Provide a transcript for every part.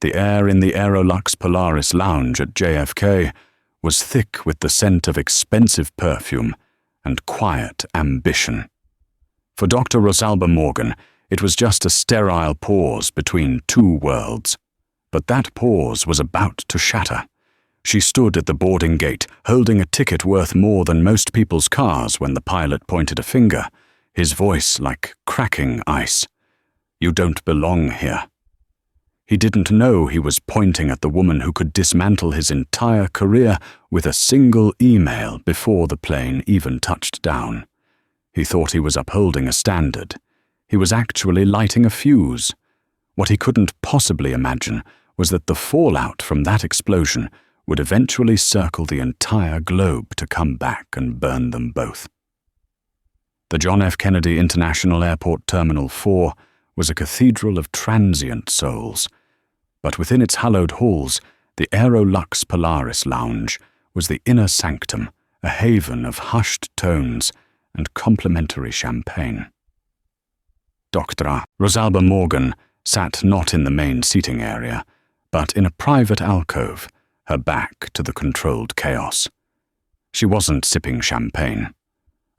The air in the Aerolux Polaris lounge at JFK was thick with the scent of expensive perfume and quiet ambition. For Dr. Rosalba Morgan, it was just a sterile pause between two worlds. But that pause was about to shatter. She stood at the boarding gate, holding a ticket worth more than most people's cars when the pilot pointed a finger, his voice like cracking ice. "You don't belong here." He didn't know he was pointing at the woman who could dismantle his entire career with a single email before the plane even touched down. He thought he was upholding a standard. He was actually lighting a fuse. What he couldn't possibly imagine was that the fallout from that explosion would eventually circle the entire globe to come back and burn them both. The John F. Kennedy International Airport Terminal 4 was a cathedral of transient souls, but within its hallowed halls, the Aerolux Polaris lounge was the inner sanctum, a haven of hushed tones and complimentary champagne. Dr. Rosalba Morgan sat not in the main seating area, but in a private alcove, her back to the controlled chaos. She wasn't sipping champagne.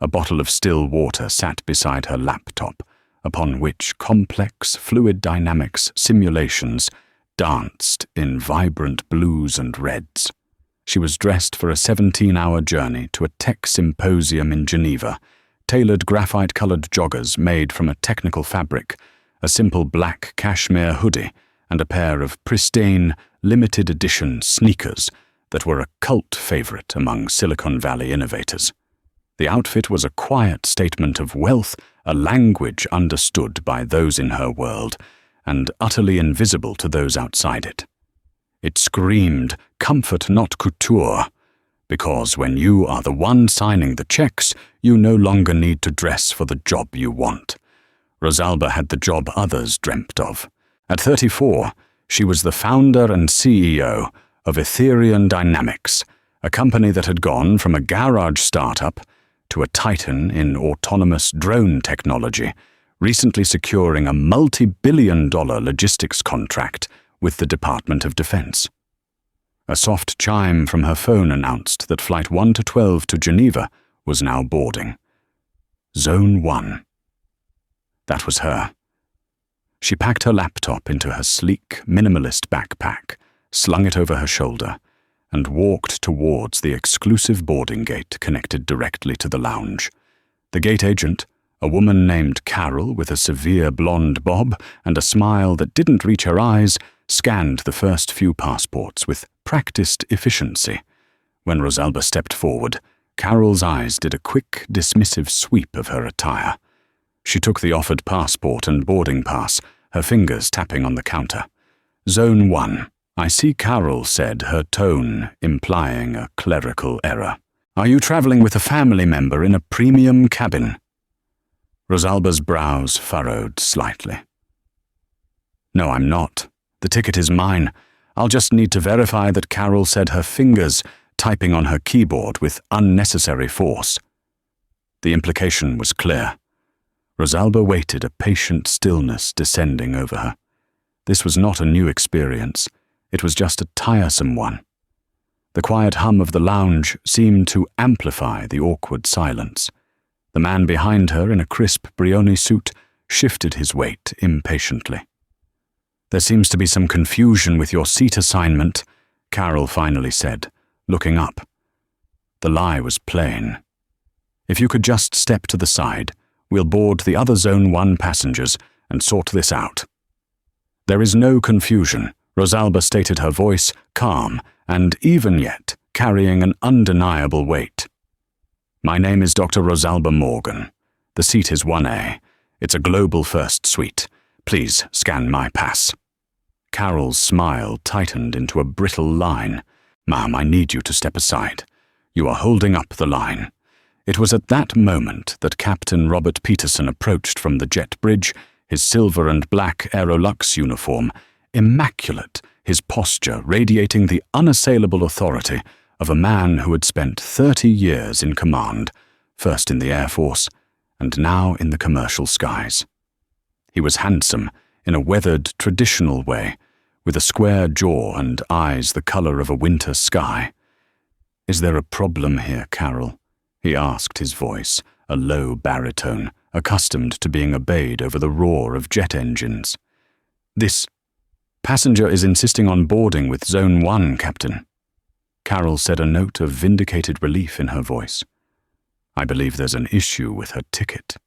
A bottle of still water sat beside her laptop, upon which complex fluid dynamics simulations danced in vibrant blues and reds. She was dressed for a 17-hour journey to a tech symposium in Geneva, tailored graphite-colored joggers made from a technical fabric, a simple black cashmere hoodie, and a pair of pristine, limited-edition sneakers that were a cult favorite among Silicon Valley innovators. The outfit was a quiet statement of wealth, a language understood by those in her world, and utterly invisible to those outside it. It screamed, comfort not couture, because when you are the one signing the checks, you no longer need to dress for the job you want. Rosalba had the job others dreamt of. At 34, she was the founder and CEO of Etherian Dynamics, a company that had gone from a garage startup to a titan in autonomous drone technology, recently securing a multi-billion-dollar logistics contract with the Department of Defense. A soft chime from her phone announced that Flight 112 to Geneva was now boarding. Zone 1. That was her. She packed her laptop into her sleek, minimalist backpack, slung it over her shoulder, and walked towards the exclusive boarding gate connected directly to the lounge. The gate agent, a woman named Carol with a severe blonde bob and a smile that didn't reach her eyes, scanned the first few passports with practiced efficiency. When Rosalba stepped forward, Carol's eyes did a quick, dismissive sweep of her attire. She took the offered passport and boarding pass, her fingers tapping on the counter. Zone 1. I see Carol said, her tone implying a clerical error. Are you traveling with a family member in a premium cabin? Rosalba's brows furrowed slightly. No, I'm not. The ticket is mine. I'll just need to verify that Carol said her fingers, typing on her keyboard with unnecessary force. The implication was clear. Rosalba waited, a patient stillness descending over her. This was not a new experience. It was just a tiresome one. The quiet hum of the lounge seemed to amplify the awkward silence. The man behind her in a crisp Brioni suit shifted his weight impatiently. There seems to be some confusion with your seat assignment, Carol finally said, looking up. The lie was plain. If you could just step to the side, we'll board the other Zone 1 passengers and sort this out. There is no confusion, Rosalba stated, her voice calm and even yet carrying an undeniable weight. My name is Dr. Rosalba Morgan. The seat is 1A. It's a global first suite. Please scan my pass. Carol's smile tightened into a brittle line. Ma'am, I need you to step aside. You are holding up the line. It was at that moment that Captain Robert Peterson approached from the jet bridge, his silver and black Aerolux uniform, immaculate, his posture radiating the unassailable authority of a man who had spent 30 years in command, first in the Air Force and now in the commercial skies. He was handsome in a weathered, traditional way, with a square jaw and eyes the color of a winter sky. "Is there a problem here, Carol?" he asked, his voice a low baritone, accustomed to being obeyed over the roar of jet engines. "This passenger is insisting on boarding with Zone 1, Captain." Carol said, a note of vindicated relief in her voice. "I believe there's an issue with her ticket."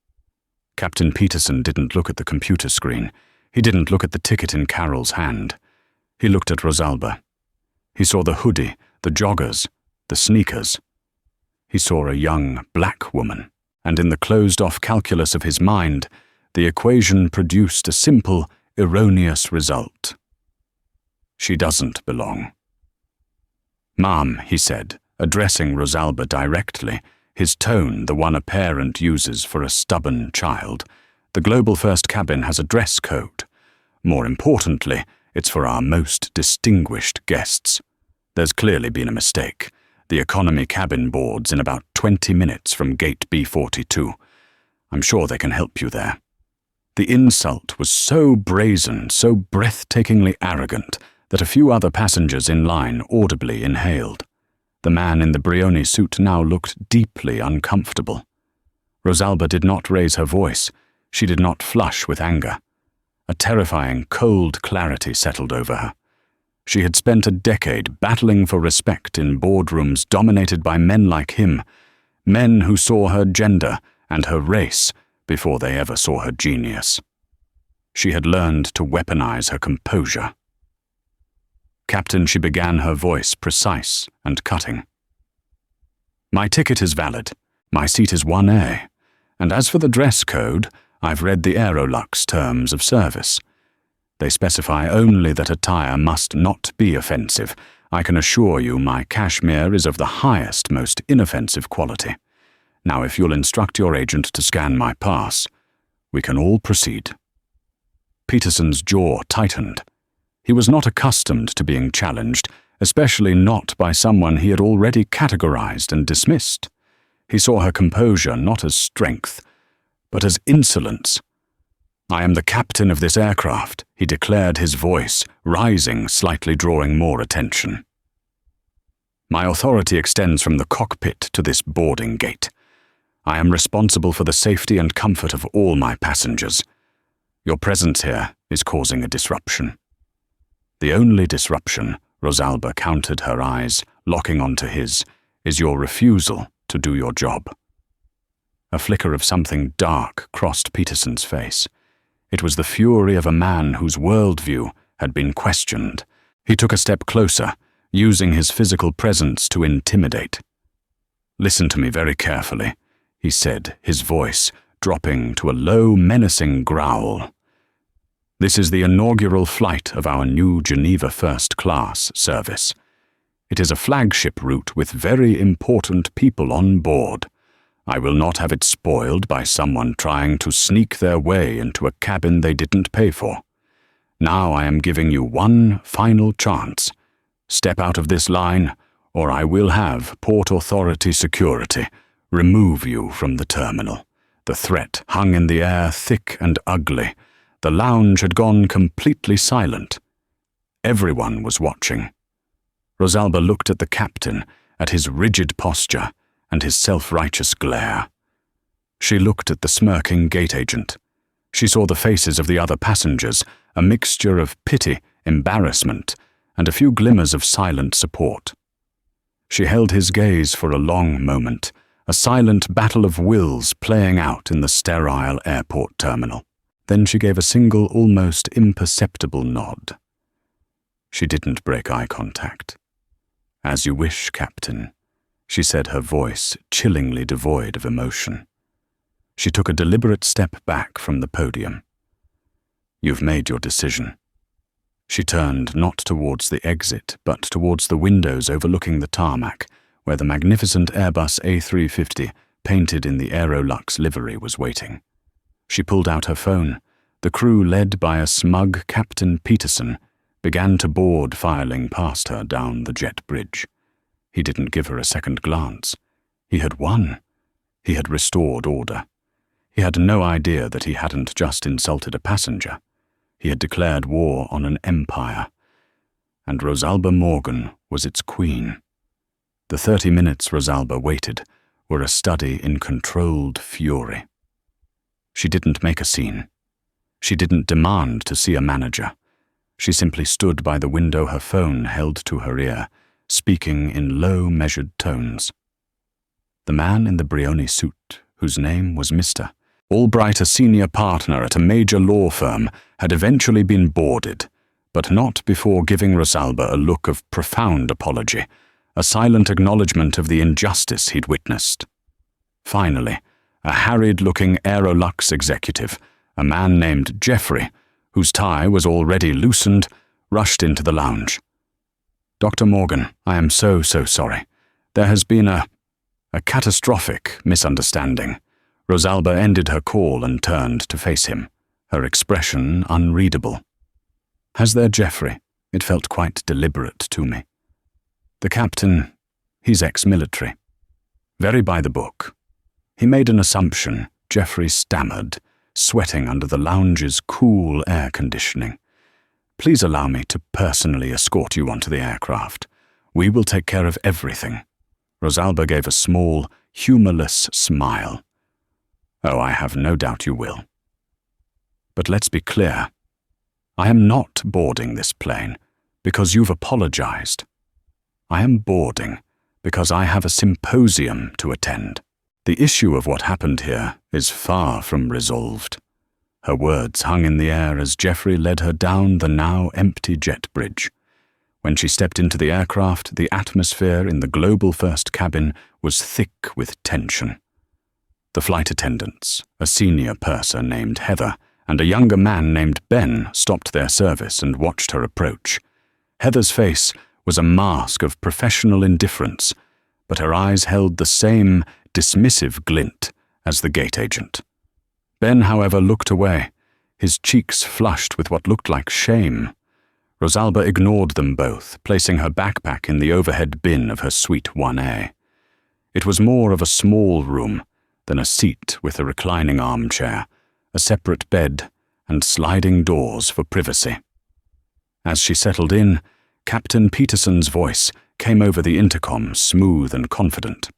Captain Peterson didn't look at the computer screen. He didn't look at the ticket in Carol's hand. He looked at Rosalba. He saw the hoodie, the joggers, the sneakers. He saw a young black woman, and in the closed-off calculus of his mind, the equation produced a simple, erroneous result. "She doesn't belong." "Ma'am," he said, addressing Rosalba directly, his tone the one a parent uses for a stubborn child, "the Global First cabin has a dress code. More importantly, it's for our most distinguished guests. There's clearly been a mistake. The economy cabin boards in about 20 minutes from gate B42. I'm sure they can help you there." The insult was so brazen, so breathtakingly arrogant, that a few other passengers in line audibly inhaled. The man in the Brioni suit now looked deeply uncomfortable. Rosalba did not raise her voice. She did not flush with anger. A terrifying, cold clarity settled over her. She had spent a decade battling for respect in boardrooms dominated by men like him, men who saw her gender and her race before they ever saw her genius. She had learned to weaponize her composure. "Captain," she began, her voice precise and cutting. "My ticket is valid. My seat is 1A. And as for the dress code, I've read the Aerolux terms of service. They specify only that attire must not be offensive. I can assure you my cashmere is of the highest, most inoffensive quality. Now, if you'll instruct your agent to scan my pass, we can all proceed." Peterson's jaw tightened. He was not accustomed to being challenged, especially not by someone he had already categorized and dismissed. He saw her composure not as strength, but as insolence. "I am the captain of this aircraft," he declared, his voice rising, slightly drawing more attention. "My authority extends from the cockpit to this boarding gate. I am responsible for the safety and comfort of all my passengers. Your presence here is causing a disruption." "The only disruption," Rosalba countered, her eyes locking onto his, "is your refusal to do your job." A flicker of something dark crossed Peterson's face. It was the fury of a man whose worldview had been questioned. He took a step closer, using his physical presence to intimidate. "Listen to me very carefully," he said, his voice dropping to a low, menacing growl. "This is the inaugural flight of our new Geneva First Class service. It is a flagship route with very important people on board. I will not have it spoiled by someone trying to sneak their way into a cabin they didn't pay for. Now I am giving you one final chance. Step out of this line, or I will have Port Authority security remove you from the terminal." The threat hung in the air, thick and ugly. The lounge had gone completely silent. Everyone was watching. Rosalba looked at the captain, at his rigid posture and his self-righteous glare. She looked at the smirking gate agent. She saw the faces of the other passengers, a mixture of pity, embarrassment, and a few glimmers of silent support. She held his gaze for a long moment, a silent battle of wills playing out in the sterile airport terminal. Then she gave a single, almost imperceptible nod. She didn't break eye contact. "As you wish, Captain," she said, her voice chillingly devoid of emotion. She took a deliberate step back from the podium. "You've made your decision." She turned not towards the exit, but towards the windows overlooking the tarmac, where the magnificent Airbus A350, painted in the Aerolux livery, was waiting. She pulled out her phone. The crew, led by a smug Captain Peterson, began to board, filing past her down the jet bridge. He didn't give her a second glance. He had won. He had restored order. He had no idea that he hadn't just insulted a passenger. He had declared war on an empire, and Rosalba Morgan was its queen. The 30 minutes Rosalba waited were a study in controlled fury. She didn't make a scene. She didn't demand to see a manager. She simply stood by the window, her phone held to her ear, speaking in low, measured tones. The man in the Brioni suit, whose name was Mr. Albright, a senior partner at a major law firm, had eventually been boarded, but not before giving Rosalba a look of profound apology, a silent acknowledgement of the injustice he'd witnessed. Finally, a harried-looking Aerolux executive, a man named Jeffrey, whose tie was already loosened, rushed into the lounge. "Dr. Morgan, I am so sorry. There has been a catastrophic misunderstanding." Rosalba ended her call and turned to face him, her expression unreadable. "Has there, Jeffrey?" It felt quite deliberate to me. "The captain, he's ex-military. Very by the book." He made an assumption. Jeffrey stammered, sweating under the lounge's cool air conditioning. "Please allow me to personally escort you onto the aircraft. We will take care of everything." Rosalba gave a small, humorless smile. "Oh, I have no doubt you will. But let's be clear. I am not boarding this plane because you've apologized. I am boarding because I have a symposium to attend. The issue of what happened here is far from resolved." Her words hung in the air as Jeffrey led her down the now empty jet bridge. When she stepped into the aircraft, the atmosphere in the Global First cabin was thick with tension. The flight attendants, a senior purser named Heather, and a younger man named Ben stopped their service and watched her approach. Heather's face was a mask of professional indifference, but her eyes held the same dismissive glint as the gate agent. Ben, however, looked away, his cheeks flushed with what looked like shame. Rosalba ignored them both, placing her backpack in the overhead bin of her suite 1A. It was more of a small room than a seat with a reclining armchair, a separate bed, and sliding doors for privacy. As she settled in, Captain Peterson's voice came over the intercom, smooth and confident.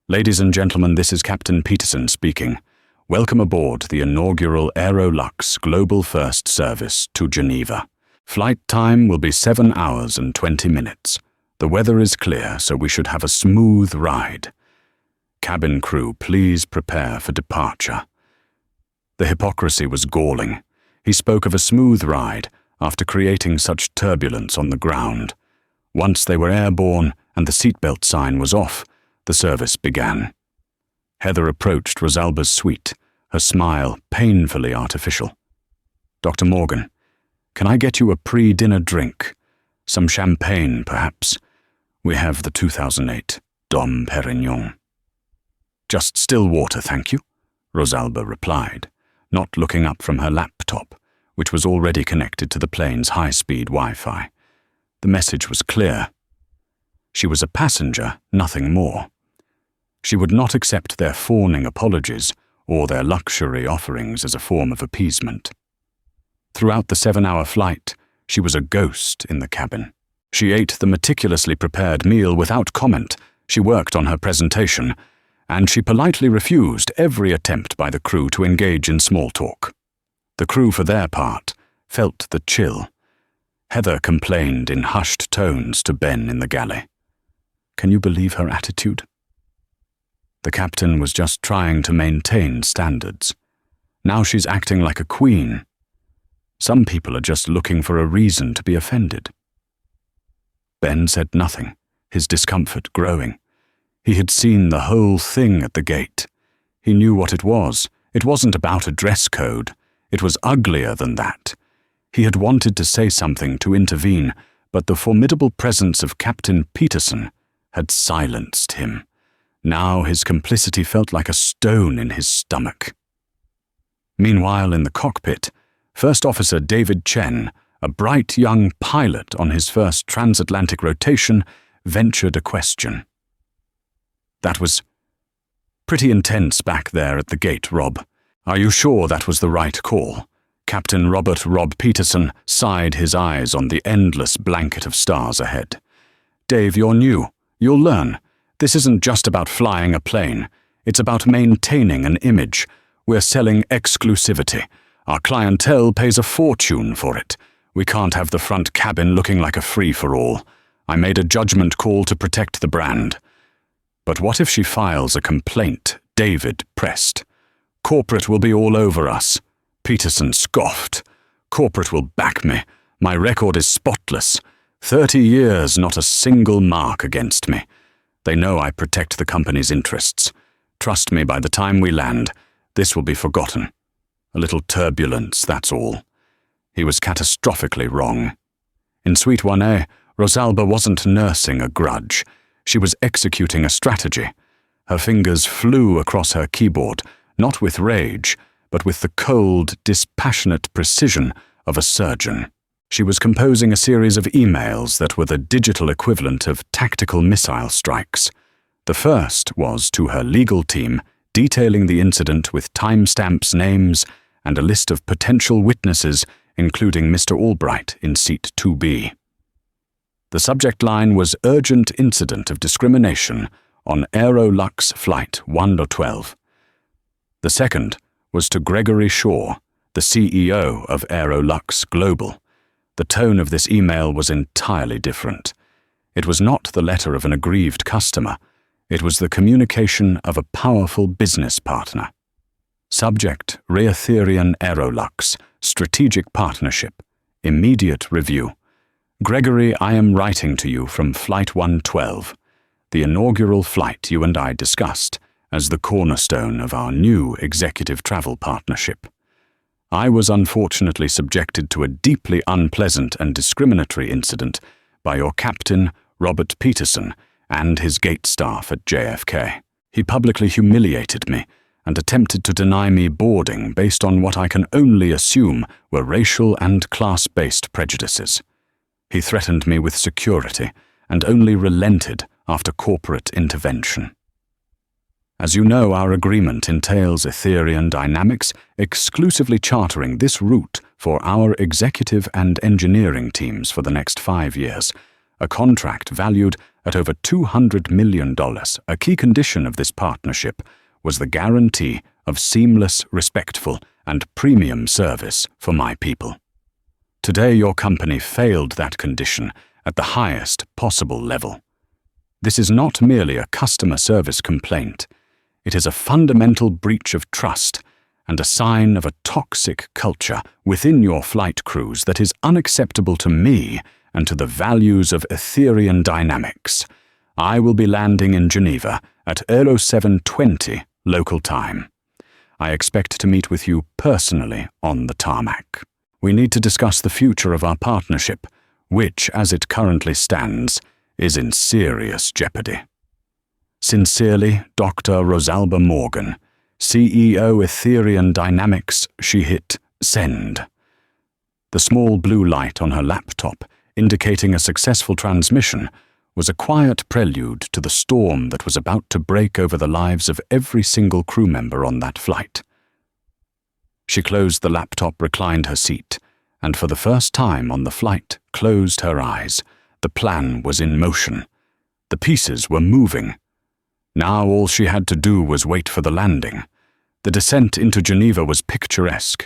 "Ladies and gentlemen, this is Captain Peterson speaking. Welcome aboard the inaugural Aerolux Global First service to Geneva. Flight time will be 7 hours and 20 minutes. The weather is clear, so we should have a smooth ride. Cabin crew, please prepare for departure." The hypocrisy was galling. He spoke of a smooth ride after creating such turbulence on the ground. Once they were airborne and the seatbelt sign was off, the service began. Heather approached Rosalba's suite, her smile painfully artificial. "Dr. Morgan, can I get you a pre-dinner drink? Some champagne, perhaps? We have the 2008 Dom Perignon." "Just still water, thank you," Rosalba replied, not looking up from her laptop, which was already connected to the plane's high-speed Wi-Fi. The message was clear. She was a passenger, nothing more. She would not accept their fawning apologies or their luxury offerings as a form of appeasement. Throughout the 7-hour flight, she was a ghost in the cabin. She ate the meticulously prepared meal without comment. She worked on her presentation, and she politely refused every attempt by the crew to engage in small talk. The crew, for their part, felt the chill. Heather complained in hushed tones to Ben in the galley. Can you believe her attitude? The captain was just trying to maintain standards. Now she's acting like a queen. Some people are just looking for a reason to be offended. Ben said nothing, his discomfort growing. He had seen the whole thing at the gate. He knew what it was. It wasn't about a dress code. It was uglier than that. He had wanted to say something to intervene, but the formidable presence of Captain Peterson had silenced him. Now his complicity felt like a stone in his stomach. Meanwhile, in the cockpit, First Officer David Chen, a bright young pilot on his first transatlantic rotation, ventured a question. That was pretty intense back there at the gate, Rob. Are you sure that was the right call? Captain Robert "Rob" Peterson sighed his eyes on the endless blanket of stars ahead. "Dave, you're new. You'll learn. This isn't just about flying a plane. It's about maintaining an image. We're selling exclusivity. Our clientele pays a fortune for it. We can't have the front cabin looking like a free-for-all. I made a judgment call to protect the brand." "But what if she files a complaint?" David pressed. "Corporate will be all over us." Peterson scoffed. "Corporate will back me. My record is spotless. 30 years, not a single mark against me. They know I protect the company's interests. Trust me, by the time we land, this will be forgotten. A little turbulence, that's all." He was catastrophically wrong. In Suite 1A, Rosalba wasn't nursing a grudge. She was executing a strategy. Her fingers flew across her keyboard, not with rage, but with the cold, dispassionate precision of a surgeon. She was composing a series of emails that were the digital equivalent of tactical missile strikes. The first was to her legal team, detailing the incident with timestamps, names, and a list of potential witnesses, including Mr. Albright in seat 2B. The subject line was "Urgent Incident of Discrimination on Aerolux Flight 112. The second was to Gregory Shaw, the CEO of Aerolux Global. The tone of this email was entirely different. It was not the letter of an aggrieved customer. It was the communication of a powerful business partner. Subject: Raytheon Aerolux, Strategic Partnership, Immediate Review. Gregory, I am writing to you from Flight 112, the inaugural flight you and I discussed as the cornerstone of our new executive travel partnership. I was unfortunately subjected to a deeply unpleasant and discriminatory incident by your captain, Robert Peterson, and his gate staff at JFK. He publicly humiliated me and attempted to deny me boarding based on what I can only assume were racial and class-based prejudices. He threatened me with security and only relented after corporate intervention. As you know, our agreement entails Etherian Dynamics exclusively chartering this route for our executive and engineering teams for the next 5 years, a contract valued at over $200 million. A key condition of this partnership was the guarantee of seamless, respectful, and premium service for my people. Today, your company failed that condition at the highest possible level. This is not merely a customer service complaint. It is a fundamental breach of trust and a sign of a toxic culture within your flight crews that is unacceptable to me and to the values of Etherian Dynamics. I will be landing in Geneva at 07:20 local time. I expect to meet with you personally on the tarmac. We need to discuss the future of our partnership, which, as it currently stands, is in serious jeopardy. Sincerely, Dr. Rosalba Morgan, CEO Etherian Dynamics. She hit send. The small blue light on her laptop, indicating a successful transmission, was a quiet prelude to the storm that was about to break over the lives of every single crew member on that flight. She closed the laptop, reclined her seat, and for the first time on the flight, closed her eyes. The plan was in motion. The pieces were moving. Now all she had to do was wait for the landing. The descent into Geneva was picturesque.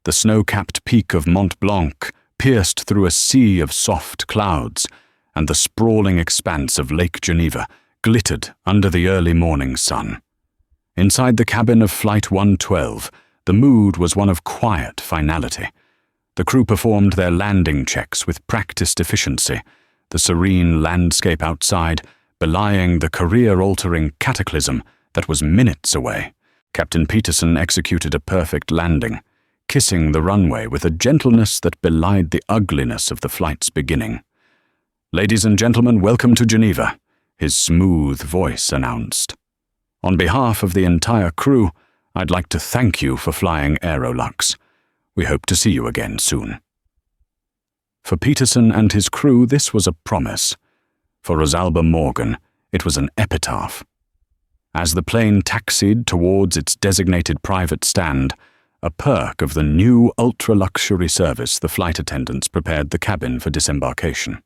The snow-capped peak of Mont Blanc pierced through a sea of soft clouds, and the sprawling expanse of Lake Geneva glittered under the early morning sun. Inside the cabin of Flight 112, the mood was one of quiet finality. The crew performed their landing checks with practiced efficiency, the serene landscape outside belying the career-altering cataclysm that was minutes away. Captain Peterson executed a perfect landing, kissing the runway with a gentleness that belied the ugliness of the flight's beginning. "Ladies and gentlemen, welcome to Geneva," his smooth voice announced. "On behalf of the entire crew, I'd like to thank you for flying Aerolux. We hope to see you again soon." For Peterson and his crew, this was a promise. For Rosalba Morgan, it was an epitaph. As the plane taxied towards its designated private stand, a perk of the new ultra-luxury service the flight attendants prepared the cabin for disembarkation.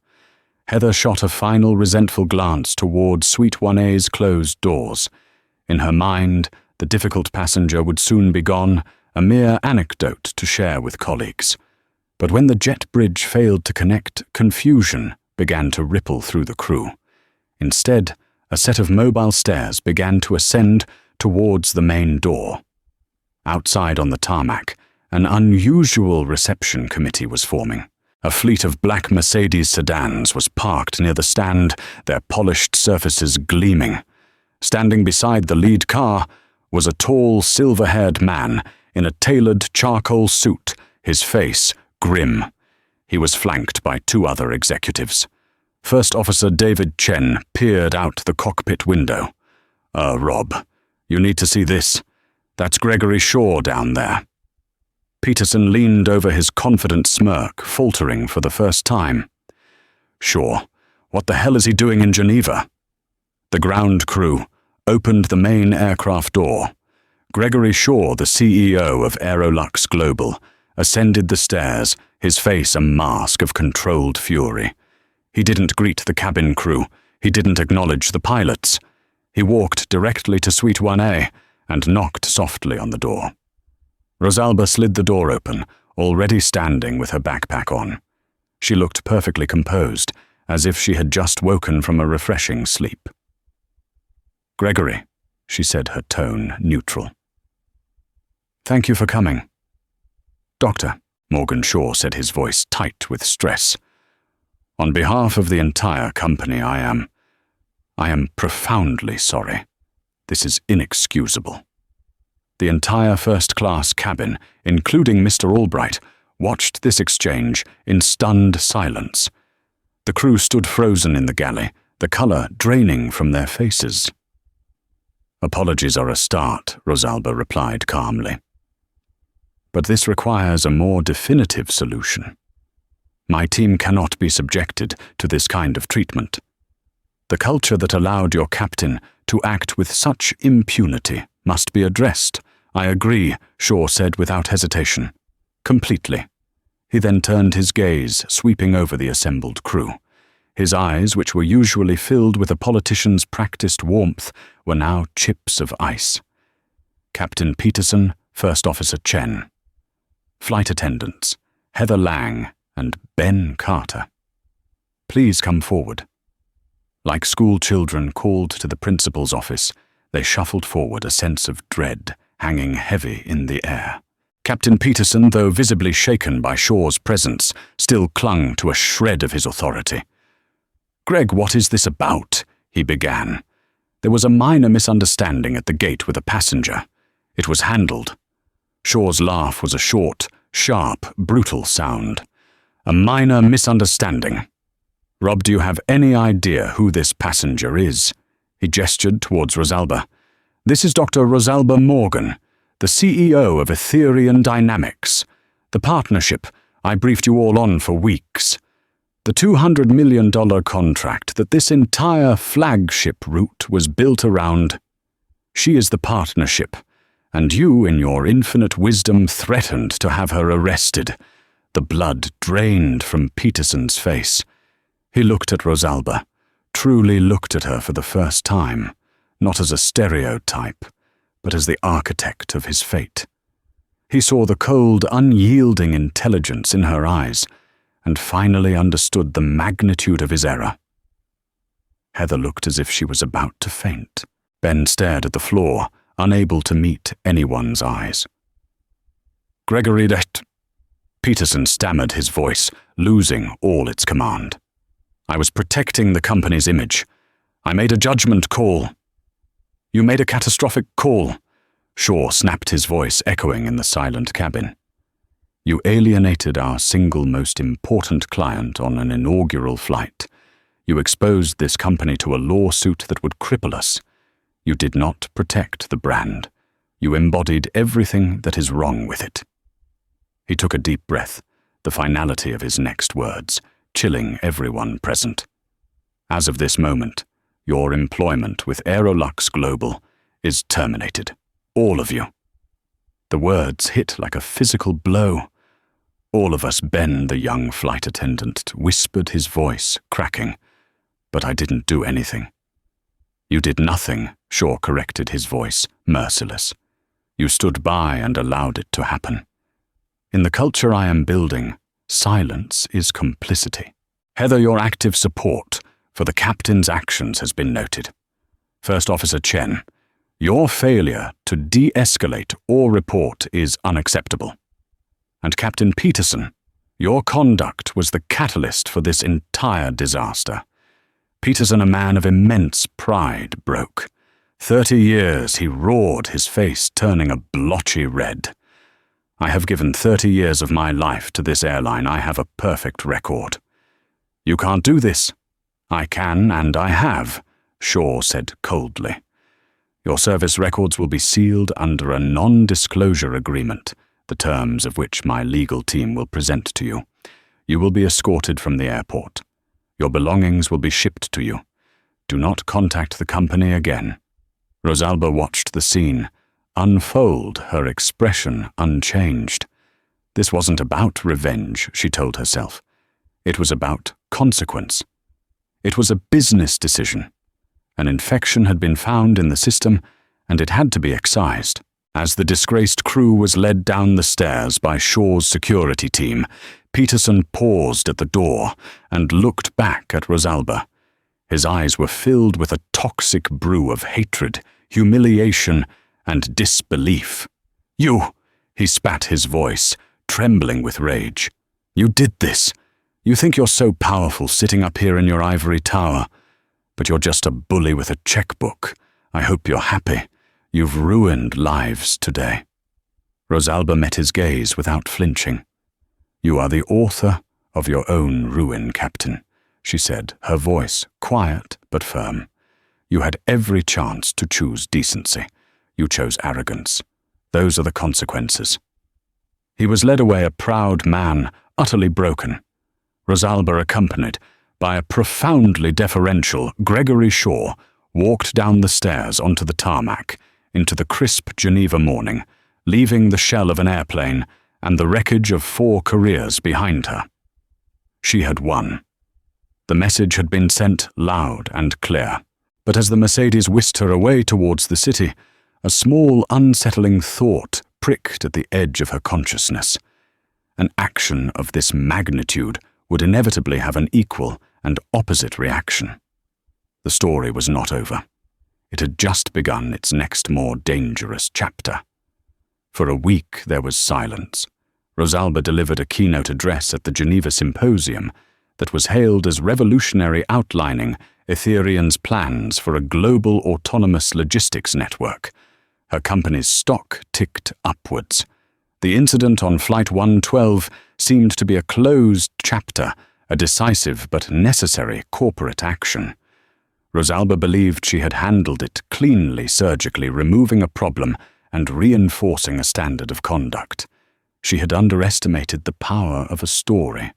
Heather shot a final resentful glance toward Suite 1A's closed doors. In her mind, the difficult passenger would soon be gone, a mere anecdote to share with colleagues. But when the jet bridge failed to connect, confusion began to ripple through the crew. Instead, a set of mobile stairs began to ascend towards the main door. Outside on the tarmac, an unusual reception committee was forming. A fleet of black Mercedes sedans was parked near the stand, their polished surfaces gleaming. Standing beside the lead car was a tall, silver-haired man in a tailored charcoal suit, his face grim. He was flanked by two other executives. First Officer David Chen peered out the cockpit window. Rob, you need to see this. That's Gregory Shaw down there." Peterson leaned over his confident smirk, faltering for the first time. "Shaw, what the hell is he doing in Geneva?" The ground crew opened the main aircraft door. Gregory Shaw, the CEO of Aerolux Global, ascended the stairs, his face a mask of controlled fury. He didn't greet the cabin crew. He didn't acknowledge the pilots. He walked directly to Suite 1A and knocked softly on the door. Rosalba slid the door open, already standing with her backpack on. She looked perfectly composed, as if she had just woken from a refreshing sleep. "Gregory," she said, her tone neutral. "Thank you for coming." "Doctor," Morgan Shaw said, his voice tight with stress. "On behalf of the entire company, I am profoundly sorry. This is inexcusable." The entire first-class cabin, including Mr. Albright, watched this exchange in stunned silence. The crew stood frozen in the galley, the color draining from their faces. "Apologies are a start," Rosalba replied calmly. "But this requires a more definitive solution. My team cannot be subjected to this kind of treatment. The culture that allowed your captain to act with such impunity must be addressed." "I agree," Shaw said without hesitation. "Completely." He then turned his gaze, sweeping over the assembled crew. His eyes, which were usually filled with a politician's practiced warmth, were now chips of ice. Captain Peterson, First Officer Chen. Flight attendants, Heather Lang and Ben Carter. "Please come forward." Like school children called to the principal's office, they shuffled forward, a sense of dread hanging heavy in the air. Captain Peterson, though visibly shaken by Shaw's presence, still clung to a shred of his authority. "Greg, what is this about?" he began. "There was a minor misunderstanding at the gate with a passenger. It was handled." Shaw's laugh was a short, sharp, brutal sound. "A minor misunderstanding. Rob, do you have any idea who this passenger is?" He gestured towards Rosalba. "This is Dr. Rosalba Morgan, the CEO of Etherian Dynamics. The partnership I briefed you all on for weeks. The $200 million contract that this entire flagship route was built around. She is the partnership, and you, in your infinite wisdom, threatened to have her arrested." The blood drained from Peterson's face. He looked at Rosalba, truly looked at her for the first time, not as a stereotype, but as the architect of his fate. He saw the cold, unyielding intelligence in her eyes, and finally understood the magnitude of his error. Heather looked as if she was about to faint. Ben stared at the floor, unable to meet anyone's eyes. "Gregory Peterson stammered, his voice losing all its command. "I was protecting the company's image. I made a judgment call." "You made a catastrophic call," Shaw snapped, his voice echoing in the silent cabin. "You alienated our single most important client on an inaugural flight. You exposed this company to a lawsuit that would cripple us. You did not protect the brand. You embodied everything that is wrong with it." He took a deep breath, the finality of his next words chilling everyone present. "As of this moment, your employment with Aerolux Global is terminated. All of you." The words hit like a physical blow. All of us, Ben, the young flight attendant, whispered, his voice cracking. But I didn't do anything. You did nothing, Shaw corrected, his voice merciless. You stood by and allowed it to happen. In the culture I am building, silence is complicity. Heather, your active support for the captain's actions has been noted. First Officer Chen, your failure to de-escalate or report is unacceptable. And Captain Peterson, your conduct was the catalyst for this entire disaster. Peterson, a man of immense pride, broke. 30 years he roared, his face turning a blotchy red. I have given 30 years of my life to this airline. I have a perfect record. You can't do this. I can, and I have, Shaw said coldly. Your service records will be sealed under a non-disclosure agreement, the terms of which my legal team will present to you. You will be escorted from the airport. Your belongings will be shipped to you. Do not contact the company again. Rosalba watched the scene unfold, her expression unchanged. This wasn't about revenge, she told herself. It was about consequence. It was a business decision. An infection had been found in the system, and it had to be excised. As the disgraced crew was led down the stairs by Shaw's security team, Peterson paused at the door and looked back at Rosalba. His eyes were filled with a toxic brew of hatred, humiliation, and disbelief. You, he spat, his voice trembling with rage. You did this. You think you're so powerful sitting up here in your ivory tower, but you're just a bully with a checkbook. I hope you're happy. You've ruined lives today. Rosalba met his gaze without flinching. You are the author of your own ruin, Captain, she said, her voice quiet but firm. You had every chance to choose decency. You chose arrogance. Those are the consequences. He was led away a proud man, utterly broken. Rosalba, accompanied by a profoundly deferential Gregory Shaw, walked down the stairs onto the tarmac, into the crisp Geneva morning, leaving the shell of an airplane and the wreckage of 4 careers behind her. She had won. The message had been sent loud and clear, but as the Mercedes whisked her away towards the city, a small, unsettling thought pricked at the edge of her consciousness. An action of this magnitude would inevitably have an equal and opposite reaction. The story was not over. It had just begun its next more dangerous chapter. For a week there was silence. Rosalba delivered a keynote address at the Geneva Symposium that was hailed as revolutionary, outlining Etherian's plans for a global autonomous logistics network. Her company's stock ticked upwards. The incident on Flight 112 seemed to be a closed chapter, a decisive but necessary corporate action. Rosalba believed she had handled it cleanly, surgically, removing a problem and reinforcing a standard of conduct. She had underestimated the power of a story.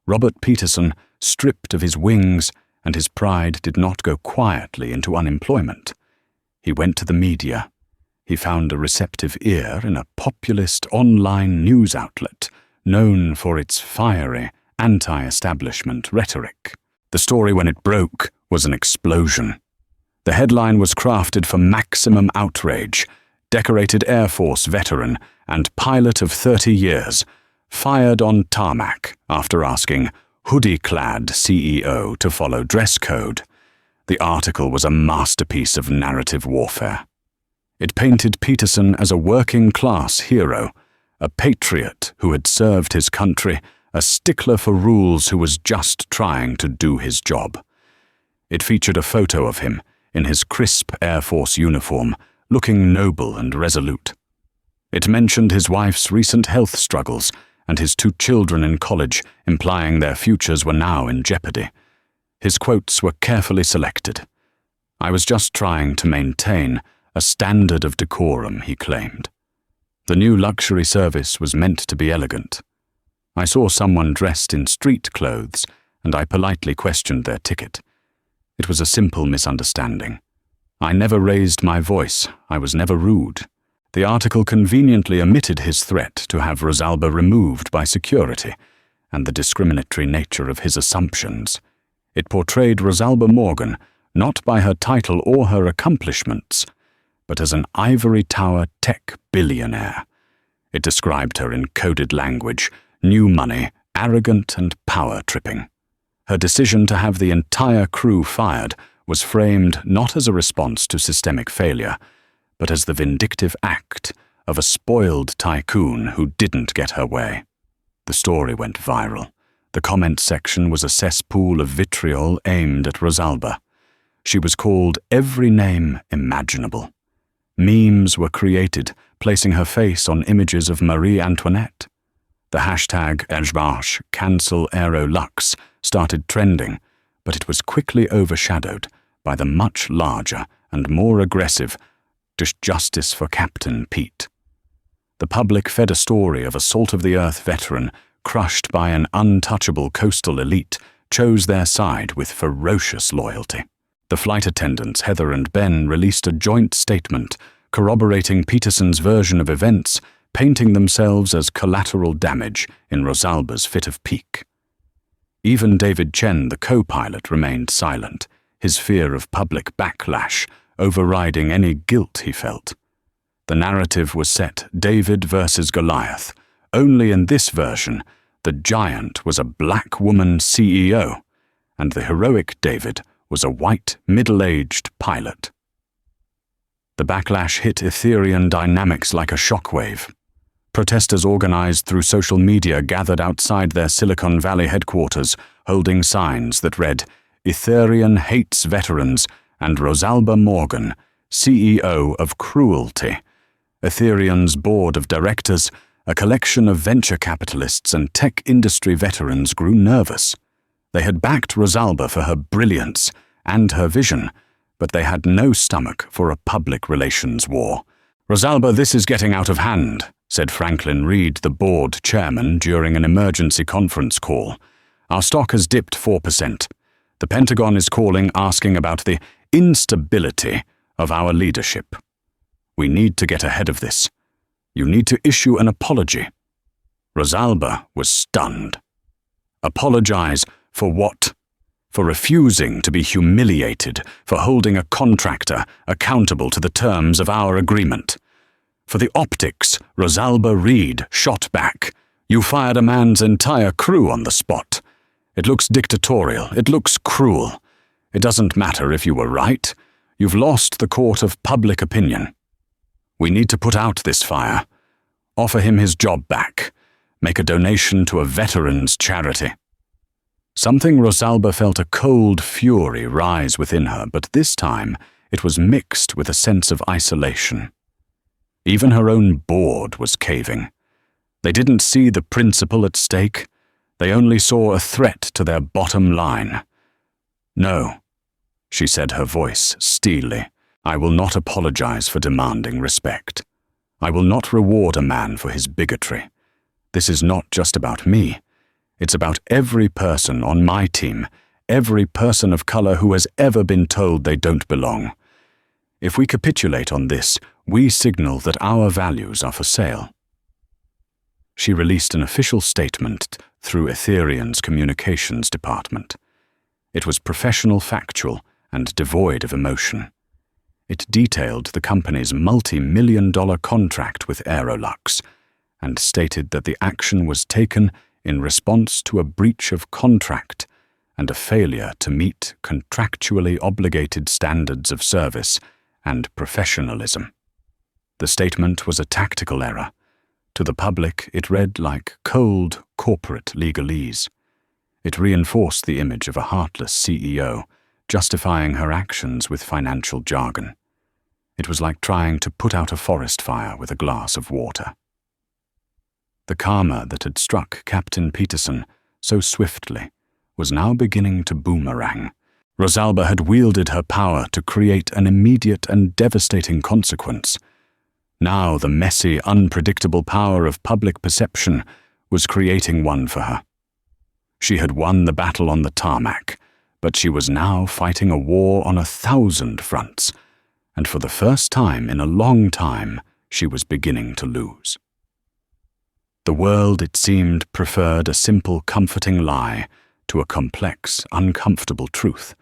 Robert Peterson, stripped of his wings, and his pride did not go quietly into unemployment. He went to the media. He found a receptive ear in a populist online news outlet known for its fiery, anti-establishment rhetoric. The story, when it broke, was an explosion. The headline was crafted for maximum outrage. Decorated Air Force veteran and pilot of 30 years, fired on tarmac after asking hoodie-clad CEO to follow dress code. The article was a masterpiece of narrative warfare. It painted Peterson as a working-class hero, a patriot who had served his country, a stickler for rules who was just trying to do his job. It featured a photo of him in his crisp Air Force uniform, looking noble and resolute. It mentioned his wife's recent health struggles and his 2 children in college, implying their futures were now in jeopardy. His quotes were carefully selected. I was just trying to maintain a standard of decorum, he claimed. The new luxury service was meant to be elegant. I saw someone dressed in street clothes, and I politely questioned their ticket. It was a simple misunderstanding. I never raised my voice. I was never rude. The article conveniently omitted his threat to have Rosalba removed by security and the discriminatory nature of his assumptions. It portrayed Rosalba Morgan not by her title or her accomplishments, but as an ivory tower tech billionaire. It described her in coded language, new money, arrogant and power-tripping. Her decision to have the entire crew fired was framed not as a response to systemic failure, but as the vindictive act of a spoiled tycoon who didn't get her way. The story went viral. The comment section was a cesspool of vitriol aimed at Rosalba. She was called every name imaginable. Memes were created, placing her face on images of Marie Antoinette. The hashtag #, cancel Aerolux, started trending, but it was quickly overshadowed by the much larger and more aggressive Justice for Captain Pete. The public fed a story of a salt-of-the-earth veteran crushed by an untouchable coastal elite chose their side with ferocious loyalty. The flight attendants Heather and Ben released a joint statement corroborating Peterson's version of events, painting themselves as collateral damage in Rosalba's fit of pique. Even David Chen, the co-pilot, remained silent, his fear of public backlash overriding any guilt he felt. The narrative was set David versus Goliath. Only in this version, the giant was a black woman CEO, and the heroic David was a white, middle-aged pilot. The backlash hit Etherian dynamics like a shockwave. Protesters organized through social media gathered outside their Silicon Valley headquarters, holding signs that read, "Etherian hates veterans and Rosalba Morgan, CEO of Cruelty." Etherian's board of directors, a collection of venture capitalists and tech industry veterans, grew nervous. They had backed Rosalba for her brilliance and her vision, but they had no stomach for a public relations war. "Rosalba, this is getting out of hand," said Franklin Reed, the board chairman, during an emergency conference call. "Our stock has dipped 4%. The Pentagon is calling, asking about the instability of our leadership. We need to get ahead of this. You need to issue an apology." Rosalba was stunned. Apologize for what? For refusing to be humiliated, for holding a contractor accountable to the terms of our agreement. For the optics, Rosalba Reed shot back. "You fired a man's entire crew on the spot. It looks dictatorial. It looks cruel. It doesn't matter if you were right. You've lost the court of public opinion. We need to put out this fire. Offer him his job back. Make a donation to a veterans charity." Something Rosalba felt a cold fury rise within her, but this time it was mixed with a sense of isolation. Even her own board was caving. They didn't see the principle at stake. They only saw a threat to their bottom line. "No," she said, her voice steely. "I will not apologize for demanding respect. I will not reward a man for his bigotry. This is not just about me. It's about every person on my team, every person of color who has ever been told they don't belong. If we capitulate on this, we signal that our values are for sale." She released an official statement through Etherian's communications department. It was professional, factual, and devoid of emotion. It detailed the company's multi-million-dollar contract with Aerolux and stated that the action was taken in response to a breach of contract and a failure to meet contractually obligated standards of service and professionalism. The statement was a tactical error. To the public, it read like cold corporate legalese. It reinforced the image of a heartless CEO, justifying her actions with financial jargon. It was like trying to put out a forest fire with a glass of water. The karma that had struck Captain Peterson so swiftly was now beginning to boomerang. Rosalba had wielded her power to create an immediate and devastating consequence. Now the messy, unpredictable power of public perception was creating one for her. She had won the battle on the tarmac, but she was now fighting a war on 1,000 fronts, and for the first time in a long time, she was beginning to lose. The world, it seemed, preferred a simple, comforting lie to a complex, uncomfortable truth,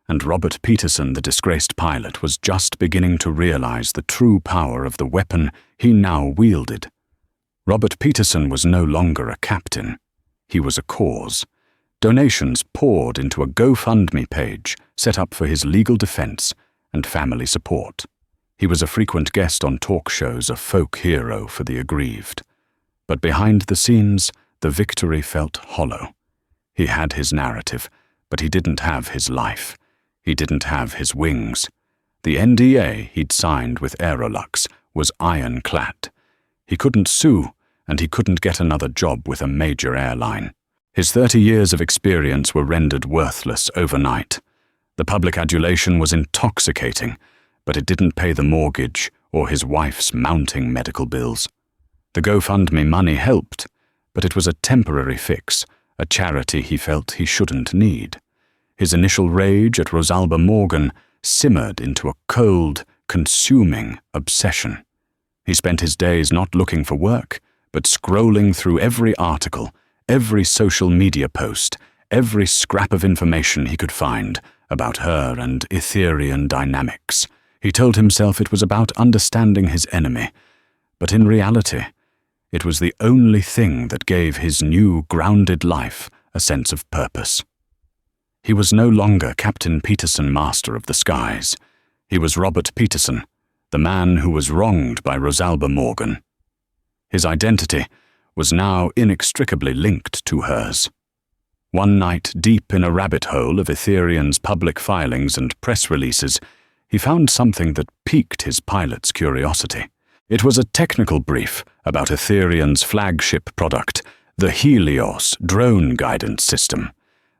and Robert Peterson, the disgraced pilot, was just beginning to realize the true power of the weapon he now wielded. Robert Peterson was no longer a captain. He was a cause. Donations poured into a GoFundMe page set up for his legal defense and family support. He was a frequent guest on talk shows, a folk hero for the aggrieved. But behind the scenes, the victory felt hollow. He had his narrative, but he didn't have his life. He didn't have his wings. The NDA he'd signed with Aerolux was ironclad. He couldn't sue, and he couldn't get another job with a major airline. His 30 years of experience were rendered worthless overnight. The public adulation was intoxicating, but it didn't pay the mortgage or his wife's mounting medical bills. The GoFundMe money helped, but it was a temporary fix, a charity he felt he shouldn't need. His initial rage at Rosalba Morgan simmered into a cold, consuming obsession. He spent his days not looking for work, but scrolling through every article, every social media post, every scrap of information he could find about her and Etherian dynamics. He told himself it was about understanding his enemy, but in reality, it was the only thing that gave his new, grounded life a sense of purpose. He was no longer Captain Peterson, master of the skies. He was Robert Peterson, the man who was wronged by Rosalba Morgan. His identity was now inextricably linked to hers. One night, deep in a rabbit hole of Etherian's public filings and press releases, he found something that piqued his pilot's curiosity. It was a technical brief about Etherian's flagship product, the Helios drone guidance system.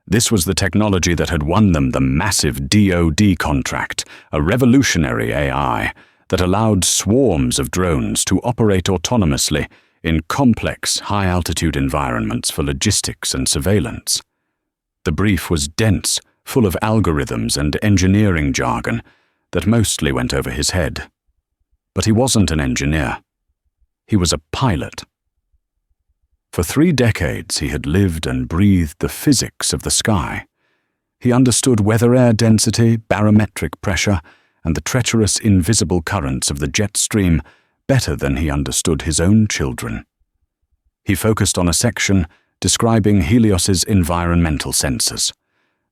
This was the technology that had won them the massive DoD contract, a revolutionary AI that allowed swarms of drones to operate autonomously in complex, high-altitude environments for logistics and surveillance. The brief was dense, full of algorithms and engineering jargon that mostly went over his head. But he wasn't an engineer. He was a pilot. For 3 decades he had lived and breathed the physics of the sky. He understood weather air density, barometric pressure, and the treacherous invisible currents of the jet stream better than he understood his own children. He focused on a section describing Helios's environmental sensors.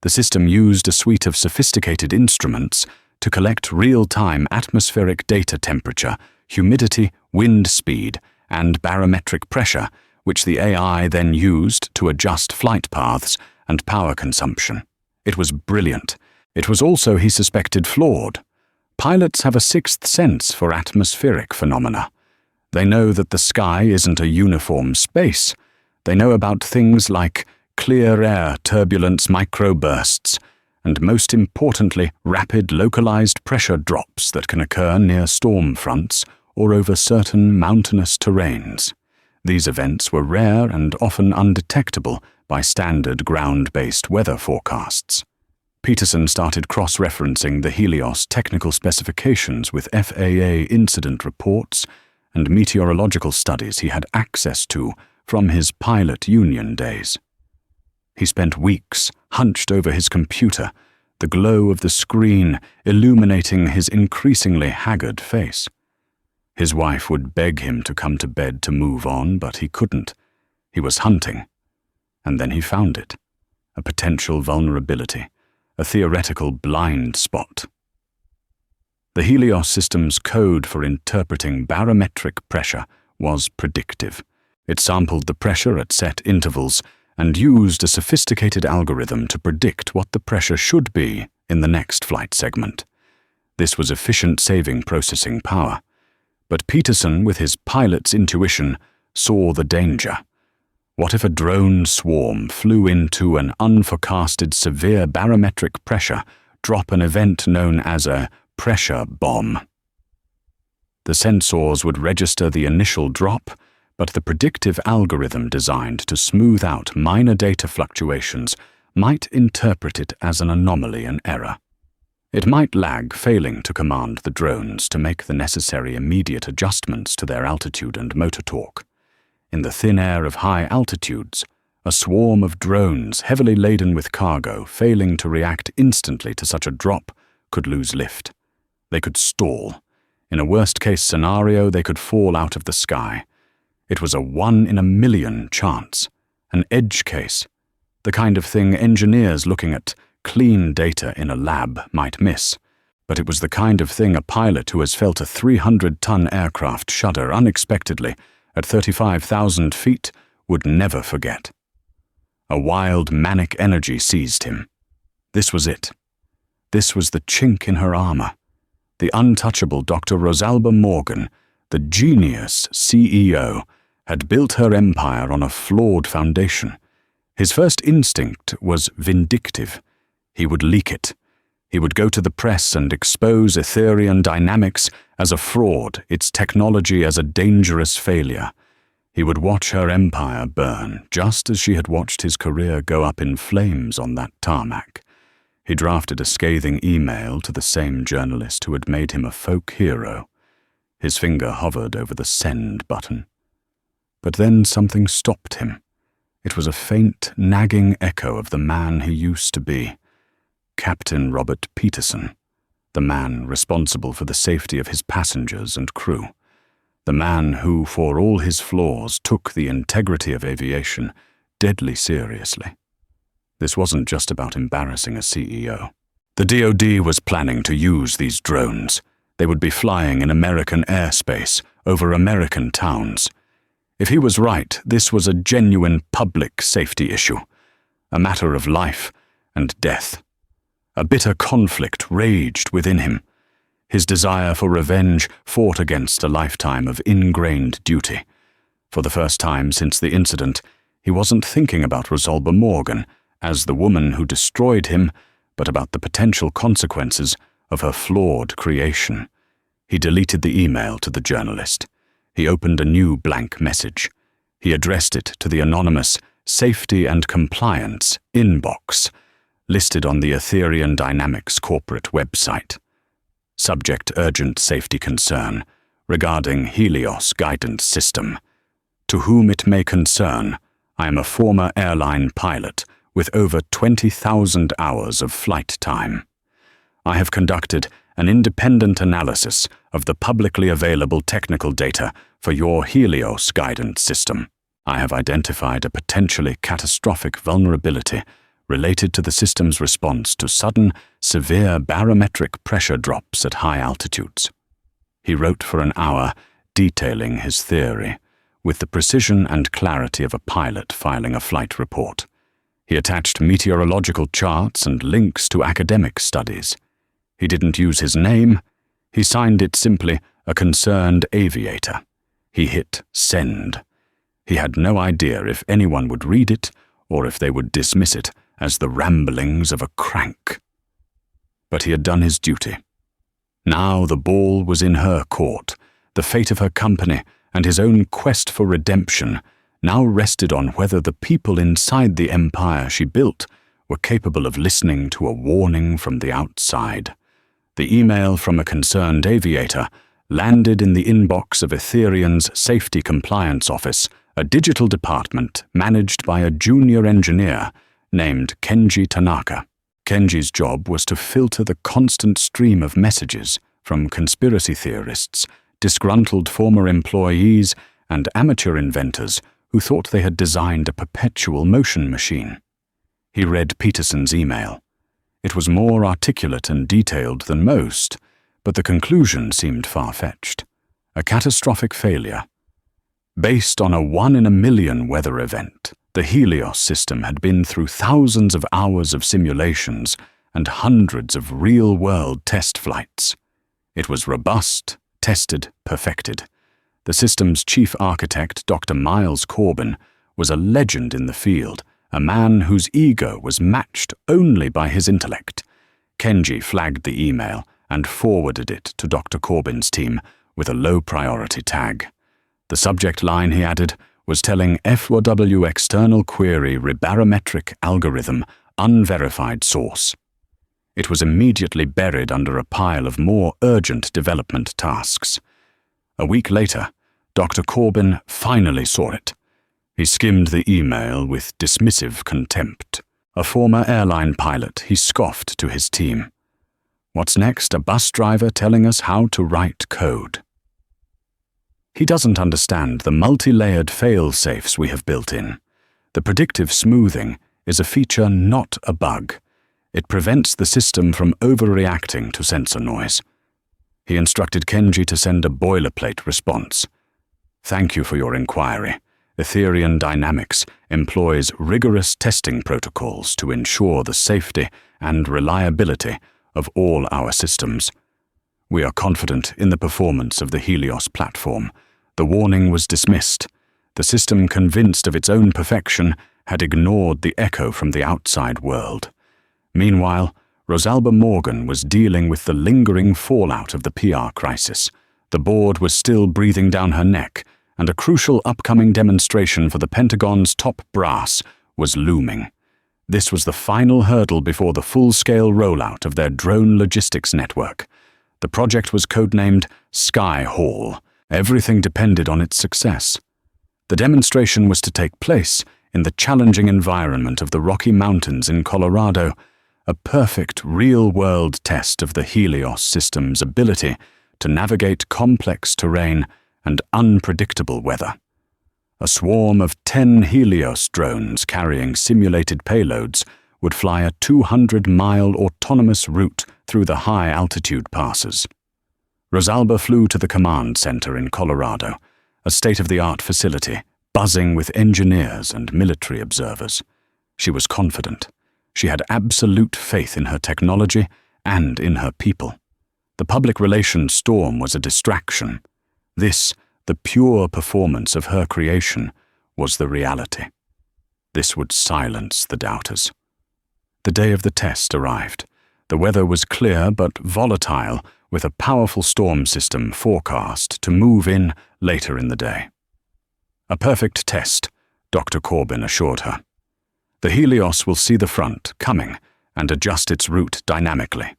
The system used a suite of sophisticated instruments to collect real-time atmospheric data temperature, humidity, wind speed, and barometric pressure, which the AI then used to adjust flight paths and power consumption. It was brilliant. It was also, he suspected, flawed. Pilots have a sixth sense for atmospheric phenomena. They know that the sky isn't a uniform space. They know about things like clear air turbulence microbursts, and most importantly, rapid localized pressure drops that can occur near storm fronts or over certain mountainous terrains. These events were rare and often undetectable by standard ground-based weather forecasts. Peterson started cross-referencing the Helios technical specifications with FAA incident reports and meteorological studies he had access to from his pilot union days. He spent weeks hunched over his computer, the glow of the screen illuminating his increasingly haggard face. His wife would beg him to come to bed to move on, but he couldn't. He was hunting. And then he found it, a potential vulnerability, a theoretical blind spot. The Helios system's code for interpreting barometric pressure was predictive. It sampled the pressure at set intervals and used a sophisticated algorithm to predict what the pressure should be in the next flight segment. This was efficient, saving processing power. But Peterson, with his pilot's intuition, saw the danger. What if a drone swarm flew into an unforecasted severe barometric pressure, drop an event known as a pressure bomb? The sensors would register the initial drop, but the predictive algorithm designed to smooth out minor data fluctuations might interpret it as an anomaly and error. It might lag, failing to command the drones to make the necessary immediate adjustments to their altitude and motor torque. In the thin air of high altitudes, a swarm of drones heavily laden with cargo, failing to react instantly to such a drop, could lose lift. They could stall. In a worst-case scenario, they could fall out of the sky. It was a 1 in a million chance, an edge case, the kind of thing engineers looking at clean data in a lab might miss, but it was the kind of thing a pilot who has felt a 300-ton aircraft shudder unexpectedly at 35,000 feet would never forget. A wild, manic energy seized him. This was it. This was the chink in her armor. The untouchable Dr. Rosalba Morgan, the genius CEO, had built her empire on a flawed foundation. His first instinct was vindictive. He would leak it. He would go to the press and expose Etherian Dynamics as a fraud, its technology as a dangerous failure. He would watch her empire burn, just as she had watched his career go up in flames on that tarmac. He drafted a scathing email to the same journalist who had made him a folk hero. His finger hovered over the send button. But then something stopped him. It was a faint, nagging echo of the man he used to be. Captain Robert Peterson, the man responsible for the safety of his passengers and crew. The man who, for all his flaws, took the integrity of aviation deadly seriously. This wasn't just about embarrassing a CEO. The DoD was planning to use these drones. They would be flying in American airspace over American towns. If he was right, this was a genuine public safety issue, a matter of life and death. A bitter conflict raged within him. His desire for revenge fought against a lifetime of ingrained duty. For the first time since the incident, he wasn't thinking about Rosalba Morgan as the woman who destroyed him, but about the potential consequences of her flawed creation. He deleted the email to the journalist. He opened a new blank message. He addressed it to the anonymous Safety and Compliance inbox, listed on the Etherian Dynamics corporate website. Subject: urgent safety concern regarding Helios guidance system. To whom it may concern, I am a former airline pilot with over 20,000 hours of flight time. I have conducted an independent analysis of the publicly available technical data for your Helios guidance system. I have identified a potentially catastrophic vulnerability related to the system's response to sudden, severe barometric pressure drops at high altitudes. He wrote for an hour, detailing his theory, with the precision and clarity of a pilot filing a flight report. He attached meteorological charts and links to academic studies. He didn't use his name. He signed it simply a concerned aviator. He hit send. He had no idea if anyone would read it or if they would dismiss it as the ramblings of a crank. But he had done his duty. Now the ball was in her court. The fate of her company and his own quest for redemption now rested on whether the people inside the empire she built were capable of listening to a warning from the outside. The email from a concerned aviator landed in the inbox of Etherian's Safety Compliance Office, a digital department managed by a junior engineer named Kenji Tanaka. Kenji's job was to filter the constant stream of messages from conspiracy theorists, disgruntled former employees, and amateur inventors who thought they had designed a perpetual motion machine. He read Peterson's email. It was more articulate and detailed than most, but the conclusion seemed far-fetched. A catastrophic failure. Based on a 1 in a million weather event, the Helios system had been through thousands of hours of simulations and hundreds of real-world test flights. It was robust, tested, perfected. The system's chief architect, Dr. Miles Corbin, was a legend in the field, a man whose ego was matched only by his intellect. Kenji flagged the email and forwarded it to Dr. Corbin's team with a low-priority tag. The subject line, he added, was telling FOW external query rebarometric algorithm unverified source. It was immediately buried under a pile of more urgent development tasks. A week later, Dr. Corbin finally saw it. He skimmed the email with dismissive contempt. A former airline pilot, he scoffed to his team. What's next? A bus driver telling us how to write code. He doesn't understand the multi-layered fail-safes we have built in. The predictive smoothing is a feature, not a bug. It prevents the system from overreacting to sensor noise. He instructed Kenji to send a boilerplate response. Thank you for your inquiry. Etherian Dynamics employs rigorous testing protocols to ensure the safety and reliability of all our systems. We are confident in the performance of the Helios platform. The warning was dismissed. The system, convinced of its own perfection, had ignored the echo from the outside world. Meanwhile, Rosalba Morgan was dealing with the lingering fallout of the PR crisis. The board was still breathing down her neck, and a crucial upcoming demonstration for the Pentagon's top brass was looming. This was the final hurdle before the full-scale rollout of their drone logistics network. The project was codenamed Sky Hall. Everything depended on its success. The demonstration was to take place in the challenging environment of the Rocky Mountains in Colorado, a perfect real-world test of the Helios system's ability to navigate complex terrain and unpredictable weather. A swarm of 10 Helios drones carrying simulated payloads would fly a 200-mile autonomous route through the high-altitude passes. Rosalba flew to the command center in Colorado, a state-of-the-art facility buzzing with engineers and military observers. She was confident. She had absolute faith in her technology and in her people. The public relations storm was a distraction. This, the pure performance of her creation, was the reality. This would silence the doubters. The day of the test arrived. The weather was clear but volatile, with a powerful storm system forecast to move in later in the day. A perfect test, Dr. Corbin assured her. The Helios will see the front coming and adjust its route dynamically.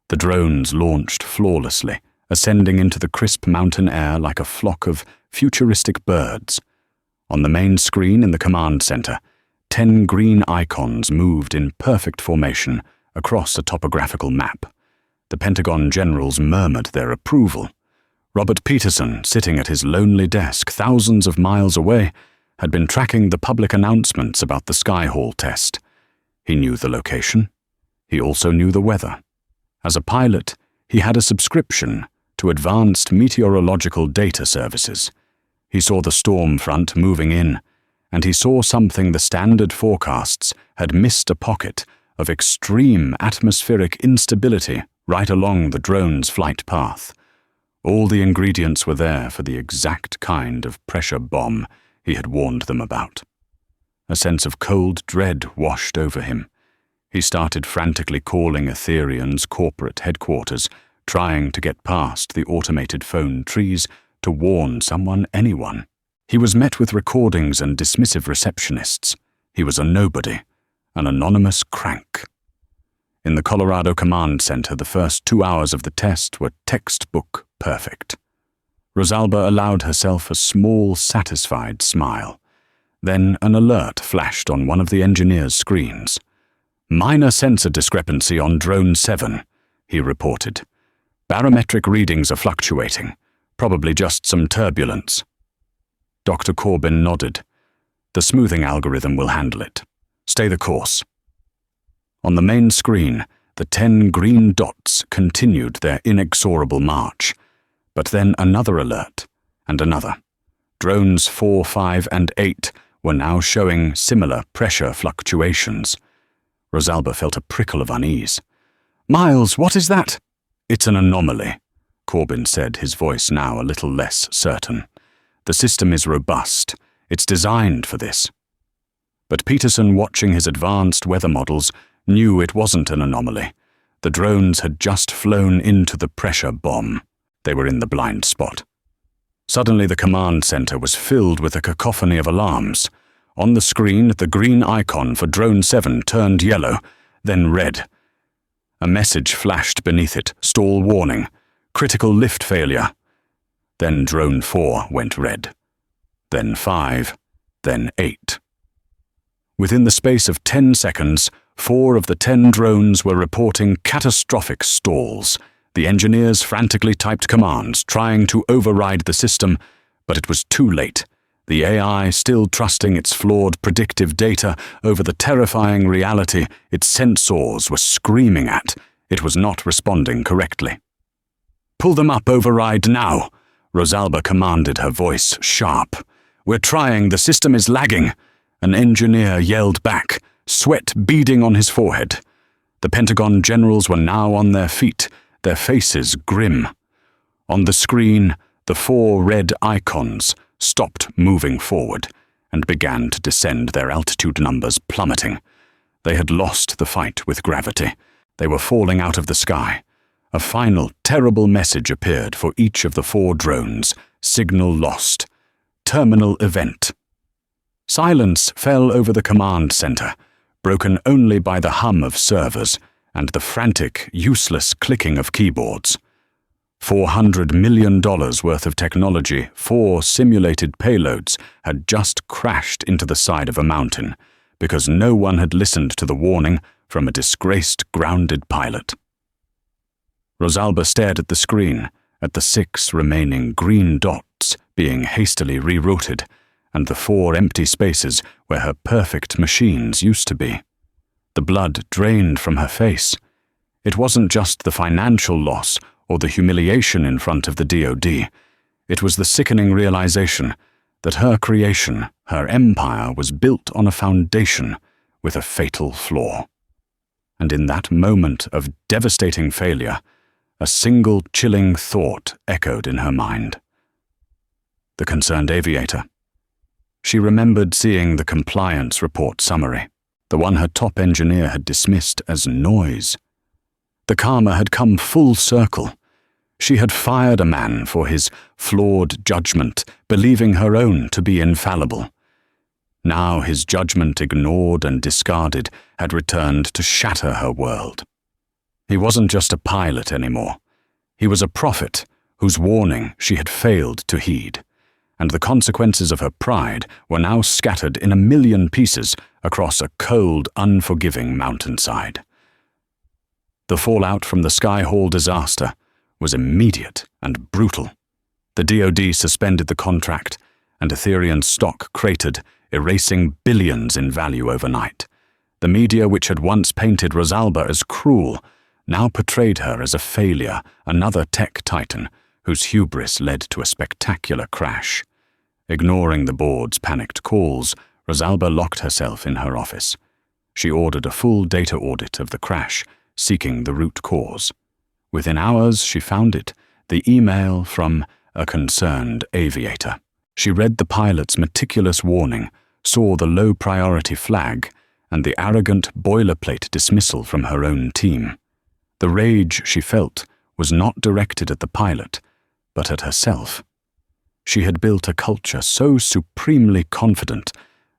The drones launched flawlessly, ascending into the crisp mountain air like a flock of futuristic birds. On the main screen in the command center, 10 green icons moved in perfect formation across a topographical map. The Pentagon generals murmured their approval. Robert Peterson, sitting at his lonely desk thousands of miles away, had been tracking the public announcements about the Sky Hall test. He knew the location. He also knew the weather. As a pilot, he had a subscription to advanced meteorological data services. He saw the storm front moving in, and he saw something the standard forecasts had missed: a pocket of extreme atmospheric instability right along the drone's flight path. All the ingredients were there for the exact kind of pressure bomb he had warned them about. A sense of cold dread washed over him. He started frantically calling Etherian's corporate headquarters, trying to get past the automated phone trees to warn someone, anyone. He was met with recordings and dismissive receptionists. He was a nobody, an anonymous crank. In the Colorado Command Center, the first 2 hours of the test were textbook perfect. Rosalba allowed herself a small, satisfied smile. Then an alert flashed on one of the engineer's screens. "Minor sensor discrepancy on Drone 7, he reported. "Barometric readings are fluctuating, probably just some turbulence." Dr. Corbin nodded. "The smoothing algorithm will handle it. Stay the course." On the main screen, the 10 green dots continued their inexorable march. But then another alert, and another. Drones 4, 5, and 8 were now showing similar pressure fluctuations. Rosalba felt a prickle of unease. "Miles, what is that?" "It's an anomaly," Corbin said, his voice now a little less certain. "The system is robust. It's designed for this." But Peterson, watching his advanced weather models, knew it wasn't an anomaly. The drones had just flown into the pressure bomb. They were in the blind spot. Suddenly the command center was filled with a cacophony of alarms. On the screen, the green icon for Drone 7 turned yellow, then red. A message flashed beneath it, stall warning, critical lift failure. Then drone 4 went red. Then 5, then 8. Within the space of 10 seconds, 4 of the 10 drones were reporting catastrophic stalls. The engineers frantically typed commands, trying to override the system, but it was too late. The AI, still trusting its flawed predictive data over the terrifying reality its sensors were screaming at, it was not responding correctly. "Pull them up, override now," Rosalba commanded, her voice sharp. "We're trying, the system is lagging." An engineer yelled back, sweat beading on his forehead. The Pentagon generals were now on their feet, their faces grim. On the screen, the 4 red icons stopped moving forward and began to descend, their altitude numbers plummeting. They had lost the fight with gravity. They were falling out of the sky. A final, terrible message appeared for each of the 4 drones. Signal lost. Terminal event. Silence fell over the command center, broken only by the hum of servers and the frantic, useless clicking of keyboards. $400 million worth of technology, 4 simulated payloads, had just crashed into the side of a mountain because no one had listened to the warning from a disgraced, grounded pilot. Rosalba stared at the screen, at the 6 remaining green dots being hastily rerouted, and the 4 empty spaces where her perfect machines used to be. The blood drained from her face. It wasn't just the financial loss or the humiliation in front of the DoD. It was the sickening realization that her creation, her empire, was built on a foundation with a fatal flaw. And in that moment of devastating failure, a single chilling thought echoed in her mind. The concerned aviator. She remembered seeing the compliance report summary, the one her top engineer had dismissed as noise. The karma had come full circle. She had fired a man for his flawed judgment, believing her own to be infallible. Now his judgment, ignored and discarded, had returned to shatter her world. He wasn't just a pilot anymore. He was a prophet whose warning she had failed to heed, and the consequences of her pride were now scattered in a million pieces across a cold, unforgiving mountainside. The fallout from the Skyhall disaster was immediate and brutal. The DoD suspended the contract, and Etherian stock cratered, erasing billions in value overnight. The media, which had once painted Rosalba as cruel, now portrayed her as a failure, another tech titan whose hubris led to a spectacular crash. Ignoring the board's panicked calls, Rosalba locked herself in her office. She ordered a full data audit of the crash, seeking the root cause. Within hours, she found it, the email from a concerned aviator. She read the pilot's meticulous warning, saw the low-priority flag, and the arrogant boilerplate dismissal from her own team. The rage she felt was not directed at the pilot, but at herself. She had built a culture so supremely confident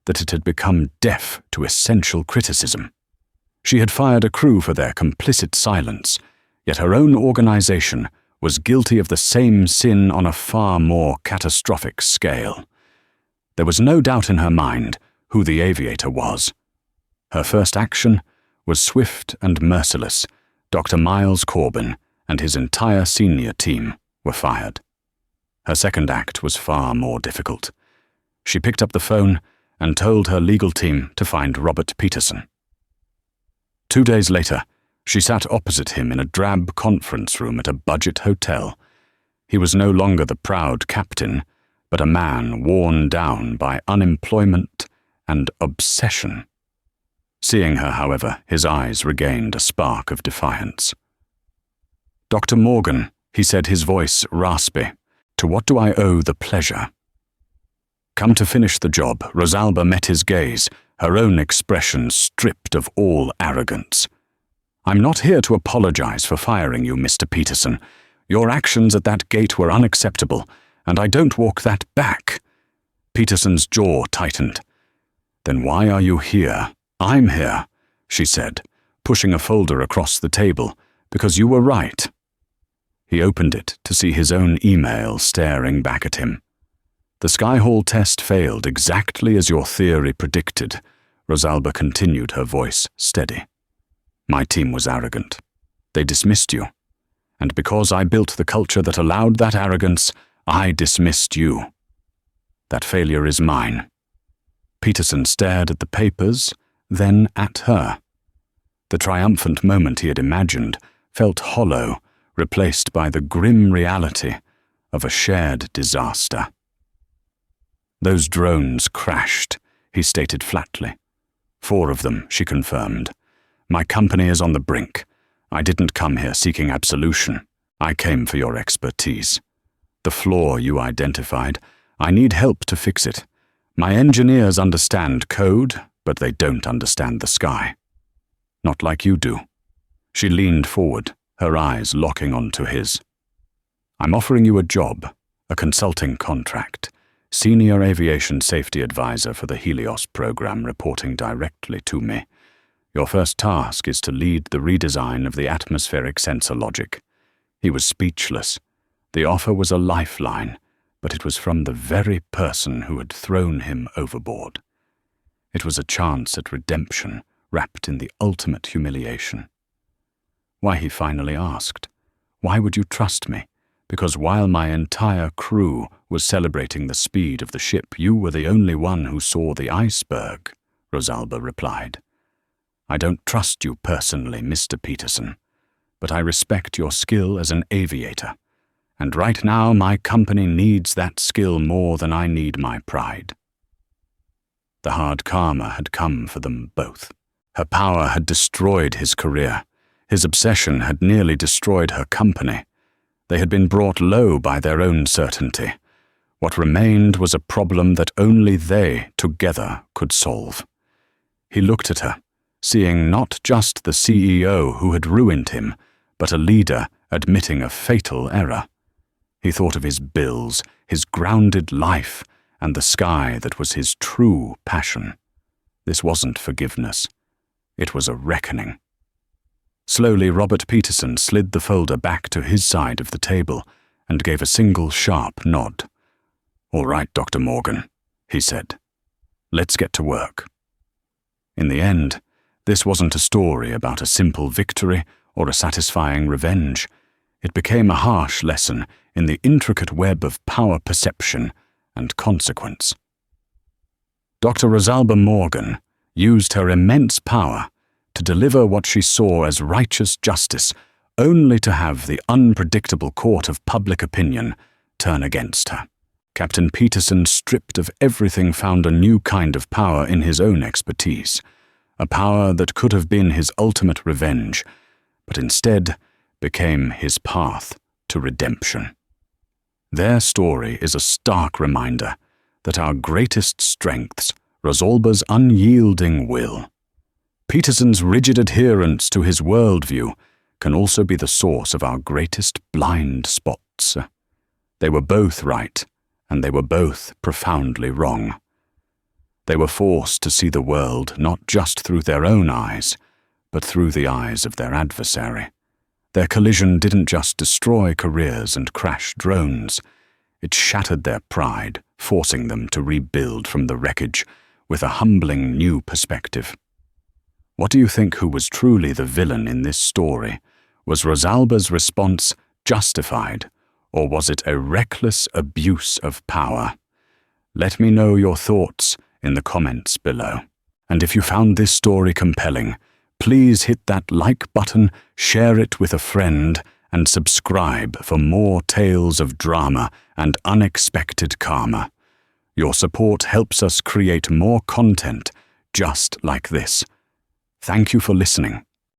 that it had become deaf to essential criticism. She had fired a crew for their complicit silence, yet her own organization was guilty of the same sin on a far more catastrophic scale. There was no doubt in her mind who the aviator was. Her first action was swift and merciless. Dr. Miles Corbin and his entire senior team were fired. Her second act was far more difficult. She picked up the phone and told her legal team to find Robert Peterson. 2 days later, she sat opposite him in a drab conference room at a budget hotel. He was no longer the proud captain, but a man worn down by unemployment and obsession. Seeing her, however, his eyes regained a spark of defiance. "Dr. Morgan," he said, his voice raspy, "to what do I owe the pleasure?" Come to finish the job, Rosalba met his gaze, her own expression stripped of all arrogance. "I'm not here to apologize for firing you, Mr. Peterson. Your actions at that gate were unacceptable, and I don't walk that back." Peterson's jaw tightened. "Then why are you here?" "I'm here," she said, pushing a folder across the table, because you were right. He opened it to see his own email staring back at him. The Skyhall test failed exactly as your theory predicted. Rosalba continued, her voice steady. My team was arrogant. They dismissed you. And because I built the culture that allowed that arrogance, I dismissed you. That failure is mine. Peterson stared at the papers, then at her. The triumphant moment he had imagined felt hollow, replaced by the grim reality of a shared disaster. Those drones crashed, he stated flatly. 4 of them, she confirmed. My company is on the brink. I didn't come here seeking absolution. I came for your expertise. The flaw you identified, I need help to fix it. My engineers understand code, but they don't understand the sky. Not like you do. She leaned forward, her eyes locking onto his. I'm offering you a job, a consulting contract, Senior Aviation Safety Advisor for the Helios program, reporting directly to me. Your first task is to lead the redesign of the atmospheric sensor logic. He was speechless. The offer was a lifeline, but it was from the very person who had thrown him overboard. It was a chance at redemption, wrapped in the ultimate humiliation. Why, he finally asked, why would you trust me? Because while my entire crew was celebrating the speed of the ship, you were the only one who saw the iceberg, Rosalba replied. I don't trust you personally, Mr. Peterson, but I respect your skill as an aviator. And right now my company needs that skill more than I need my pride. The hard karma had come for them both. Her power had destroyed his career. His obsession had nearly destroyed her company. They had been brought low by their own certainty. What remained was a problem that only they, together, could solve. He looked at her, seeing not just the CEO who had ruined him, but a leader admitting a fatal error. He thought of his bills, his grounded life, and the sky that was his true passion. This wasn't forgiveness. It was a reckoning. Slowly, Robert Peterson slid the folder back to his side of the table and gave a single sharp nod. All right, Dr. Morgan, he said. Let's get to work. In the end, this wasn't a story about a simple victory or a satisfying revenge. It became a harsh lesson in the intricate web of power perception and consequence. Dr. Rosalba Morgan used her immense power to deliver what she saw as righteous justice, only to have the unpredictable court of public opinion turn against her. Captain Peterson, stripped of everything, found a new kind of power in his own expertise, a power that could have been his ultimate revenge, but instead became his path to redemption. Their story is a stark reminder that our greatest strengths, Rosalba's unyielding will, Peterson's rigid adherence to his worldview, can also be the source of our greatest blind spots. They were both right, and they were both profoundly wrong. They were forced to see the world not just through their own eyes, but through the eyes of their adversary. Their collision didn't just destroy careers and crash drones. It shattered their pride, forcing them to rebuild from the wreckage with a humbling new perspective. What do you think who was truly the villain in this story? Was Rosalba's response justified, or was it a reckless abuse of power? Let me know your thoughts in the comments below. And if you found this story compelling, please hit that like button, share it with a friend, and subscribe for more tales of drama and unexpected karma. Your support helps us create more content just like this. Thank you for listening.